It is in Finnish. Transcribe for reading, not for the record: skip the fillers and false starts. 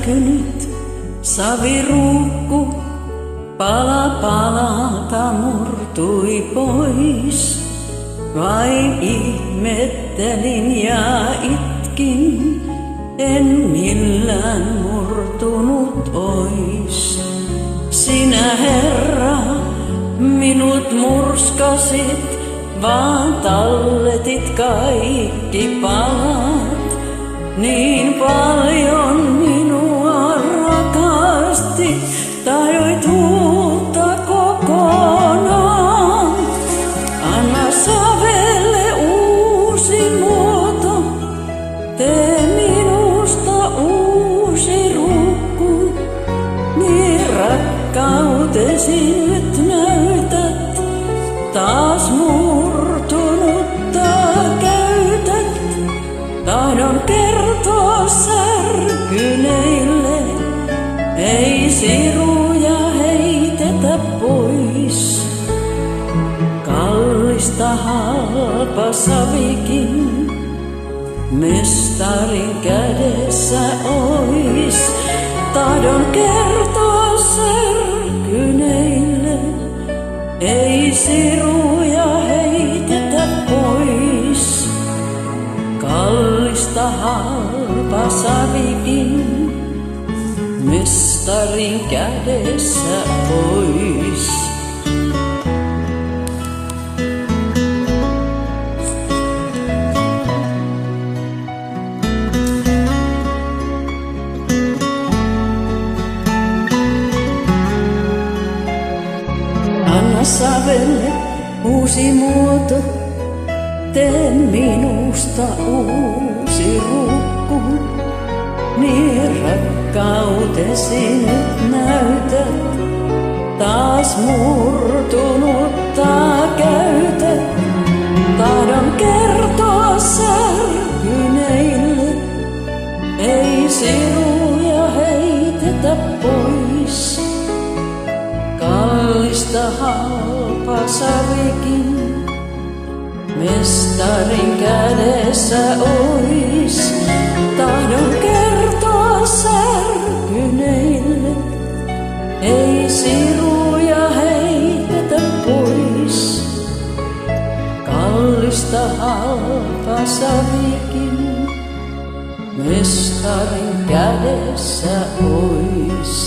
särkynyt saviruukku pala palalta murtui pois. Vain ihmettelin ja itkin, en millään murtunut ois. Sinä, Herra, minut murskasit, vaan talletit kaikki palat. Niin paljon minua rakastit, tahdoit huuta kokonaan. Anna savelle uusi muoto, tee minusta uusi ruukku. Niin rakkautesi nyt näytät, taas murtunutta käytät. Tahdon kertoa särkyneille, ei siruja heitetä pois. Kallista halpa savikin mestarin kädessä ois. Tahdon kertoa särkyneille, ei siruja heitetä pois. Kallista halpa savikin mestarin kädessä ois. Anna savelle uusi muoto, tee minusta uusi ruukku. Niin rakkautesi nyt näytät, taas murtunutta käytät. Tahdon kertoa särkyneille, ei siruja heitetä pois. Kallista halpa savikin mestarin kädessä ois. Tahdon kertoa särkyneille, ei siruja heitetä pois. Kallista halpa savikin mestarin kädessä ois.